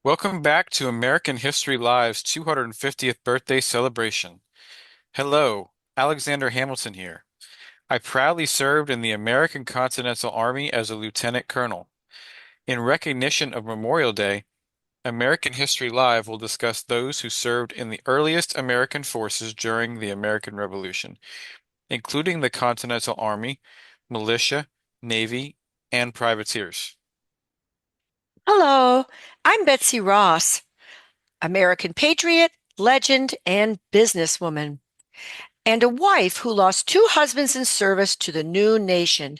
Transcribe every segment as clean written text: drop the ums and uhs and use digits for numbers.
Welcome back to American History Live's 250th birthday celebration. Hello, Alexander Hamilton here. I proudly served in the American Continental Army as a lieutenant colonel. In recognition of Memorial Day, American History Live will discuss those who served in the earliest American forces during the American Revolution, including the Continental Army, militia, Navy, and privateers. Hello, I'm Betsy Ross, American patriot, legend, and businesswoman, and a wife who lost two husbands in service to the new nation,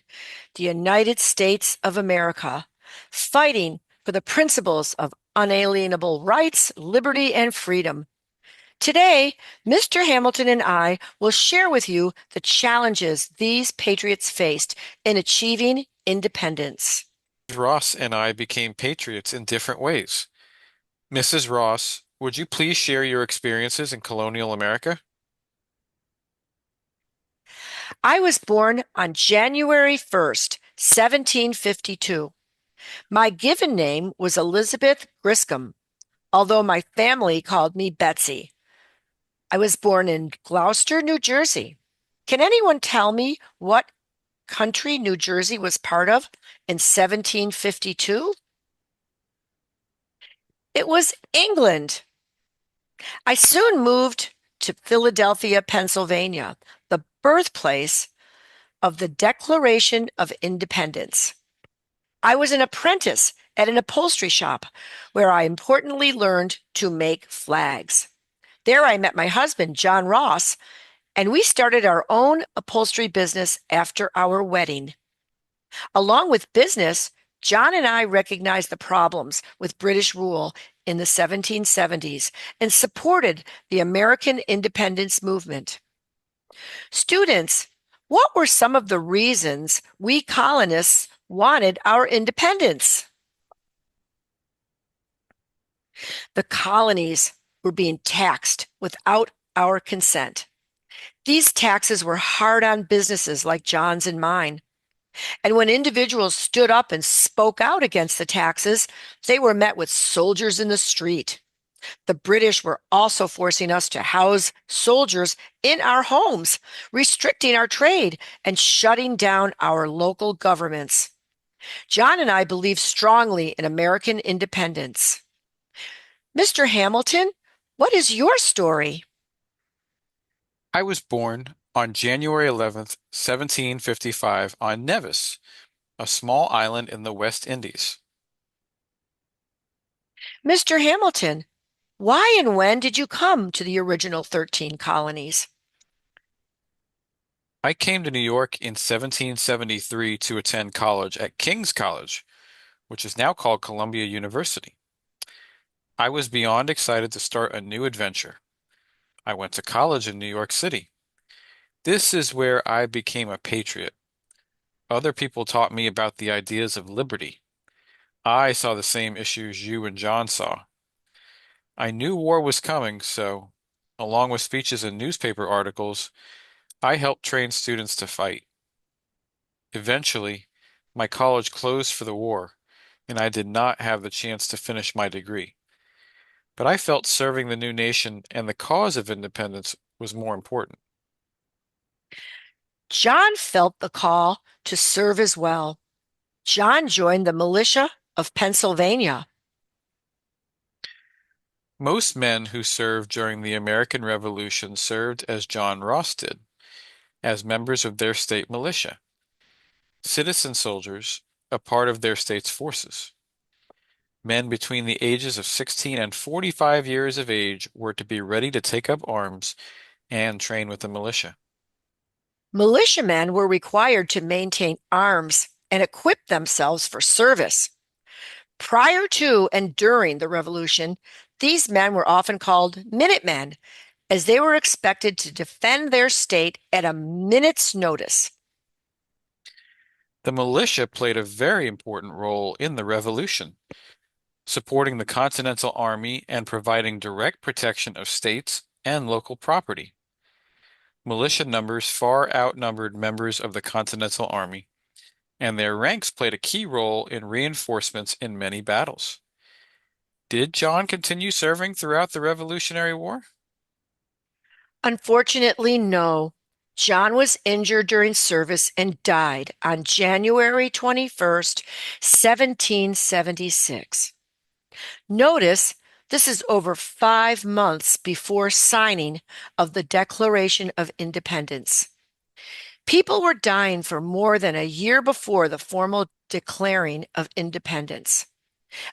the United States of America, fighting for the principles of unalienable rights, liberty, and freedom. Today, Mr. Hamilton and I will share with you the challenges these patriots faced in achieving independence. Ross and I became patriots in different ways. Mrs. Ross, would you please share your experiences in colonial America? I was born on January 1st, 1752. My given name was Elizabeth Griscom, although my family called me Betsy. I was born in Gloucester, New Jersey. Can anyone tell me what country New Jersey was part of in 1752? It was England. I soon moved to Philadelphia, Pennsylvania, the birthplace of the Declaration of Independence. I was an apprentice at an upholstery shop where I importantly learned to make flags. There I met my husband, John Ross, and we started our own upholstery business after our wedding. Along with business, John and I recognized the problems with British rule in the 1770s and supported the American independence movement. Students, what were some of the reasons we colonists wanted our independence? The colonies were being taxed without our consent. These taxes were hard on businesses like John's and mine. And when individuals stood up and spoke out against the taxes, they were met with soldiers in the street. The British were also forcing us to house soldiers in our homes, restricting our trade, and shutting down our local governments. John and I believe strongly in American independence. Mr. Hamilton, what is your story? I was born on January 11th, 1755, on Nevis, a small island in the West Indies. Mr. Hamilton, why and when did you come to the original 13 colonies? I came to New York in 1773 to attend college at King's College, which is now called Columbia University. I was beyond excited to start a new adventure. I went to college in New York City. This is where I became a patriot. Other people taught me about the ideas of liberty. I saw the same issues you and John saw. I knew war was coming, so, along with speeches and newspaper articles, I helped train students to fight. Eventually, my college closed for the war, and I did not have the chance to finish my degree. But I felt serving the new nation and the cause of independence was more important. John felt the call to serve as well. John joined the militia of Pennsylvania. Most men who served during the American Revolution served as John Ross did, as members of their state militia, citizen soldiers, a part of their state's forces. Men between the ages of 16 and 45 years of age were to be ready to take up arms and train with the militia. Militiamen were required to maintain arms and equip themselves for service. Prior to and during the Revolution, these men were often called Minutemen, as they were expected to defend their state at a minute's notice. The militia played a very important role in the Revolution, supporting the Continental Army and providing direct protection of states and local property. Militia numbers far outnumbered members of the Continental Army, and their ranks played a key role in reinforcements in many battles. Did John continue serving throughout the Revolutionary War? Unfortunately, no. John was injured during service and died on January 21st, 1776. Notice this is over 5 months before signing of the Declaration of Independence. People were dying for more than a year before the formal declaring of independence.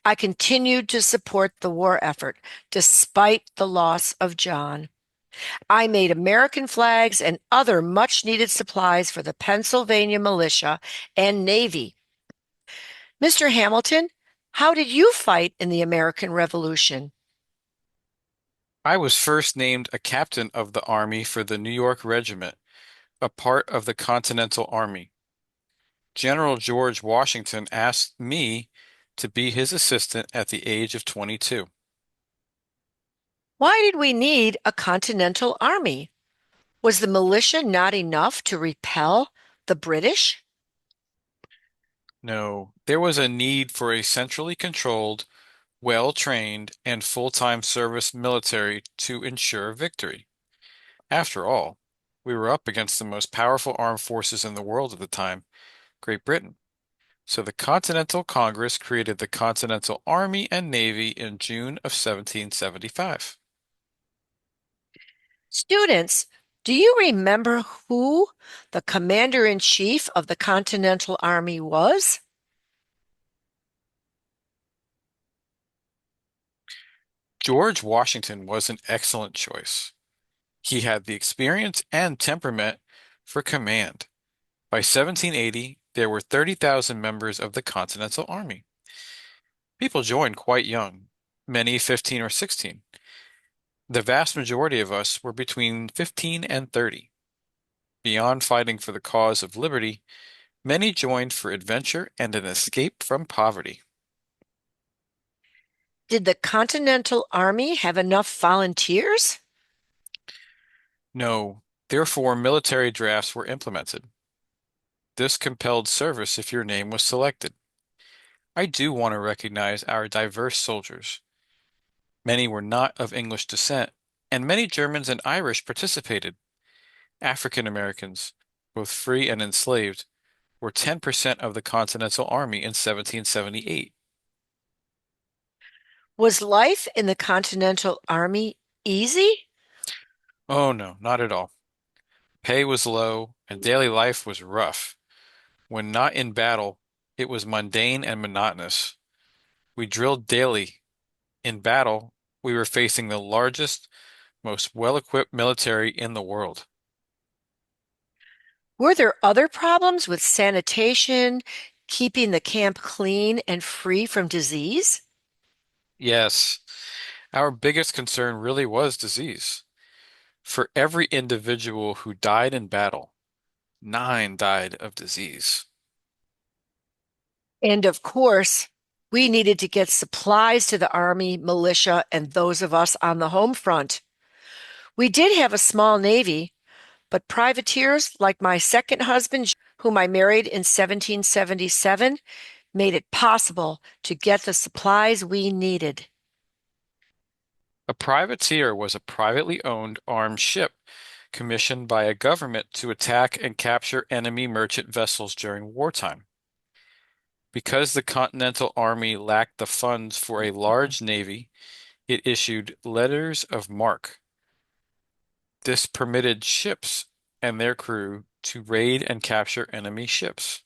I continued to support the war effort despite the loss of John. I made American flags and other much needed supplies for the Pennsylvania militia and Navy. Mr. Hamilton, how did you fight in the American Revolution? I was first named a captain of the Army for the New York Regiment, a part of the Continental Army. General George Washington asked me to be his assistant at the age of 22. Why did we need a Continental Army? Was the militia not enough to repel the British? No, there was a need for a centrally controlled, well-trained, and full-time service military to ensure victory. After all, we were up against the most powerful armed forces in the world at the time, Great Britain. So the Continental Congress created the Continental Army and Navy in June of 1775. Students, do you remember who the commander-in-chief of the Continental Army was? George Washington was an excellent choice. He had the experience and temperament for command. By 1780, there were 30,000 members of the Continental Army. People joined quite young, many 15 or 16. The vast majority of us were between 15 and 30. Beyond fighting for the cause of liberty, many joined for adventure and an escape from poverty. Did the Continental Army have enough volunteers? No, therefore military drafts were implemented. This compelled service if your name was selected. I do want to recognize our diverse soldiers. Many were not of English descent, and many Germans and Irish participated. African Americans, both free and enslaved, were 10% of the Continental Army in 1778. Was life in the Continental Army easy? Oh no, not at all. Pay was low, and daily life was rough. When not in battle, it was mundane and monotonous. We drilled daily. In battle, we were facing the largest, most well-equipped military in the world. Were there other problems with sanitation, keeping the camp clean and free from disease? Yes, our biggest concern really was disease. For every individual who died in battle, 9 died of disease. And of course, we needed to get supplies to the Army, militia, and those of us on the home front. We did have a small navy, but privateers like my second husband, whom I married in 1777, made it possible to get the supplies we needed. A privateer was a privately owned armed ship commissioned by a government to attack and capture enemy merchant vessels during wartime. Because the Continental Army lacked the funds for a large navy, it issued letters of marque. This permitted ships and their crew to raid and capture enemy ships.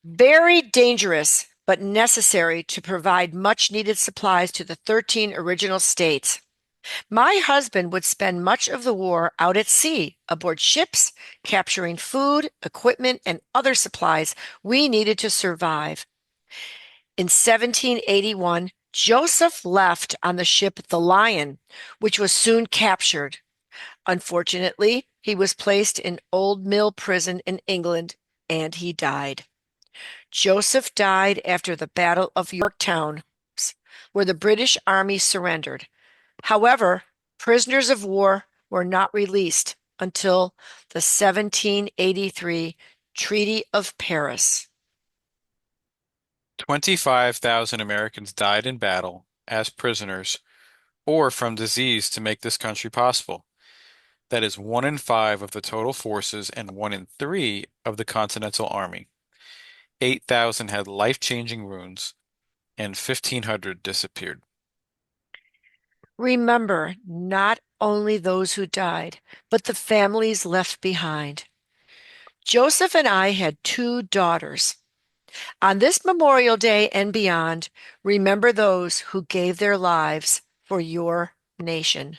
Very dangerous, but necessary to provide much needed supplies to the 13 original states. My husband would spend much of the war out at sea, aboard ships, capturing food, equipment, and other supplies we needed to survive. In 1781, Joseph left on the ship the Lion, which was soon captured. Unfortunately, he was placed in Old Mill Prison in England, and he died. Joseph died after the Battle of Yorktown, where the British Army surrendered. However, prisoners of war were not released until the 1783 Treaty of Paris. 25,000 Americans died in battle, as prisoners or from disease to make this country possible. That is 1 in 5 of the total forces and 1 in 3 of the Continental Army. 8,000 had life-changing wounds, and 1,500 disappeared. Remember not only those who died, but the families left behind. Joseph and I had 2 daughters. On this Memorial Day and beyond, remember those who gave their lives for your nation.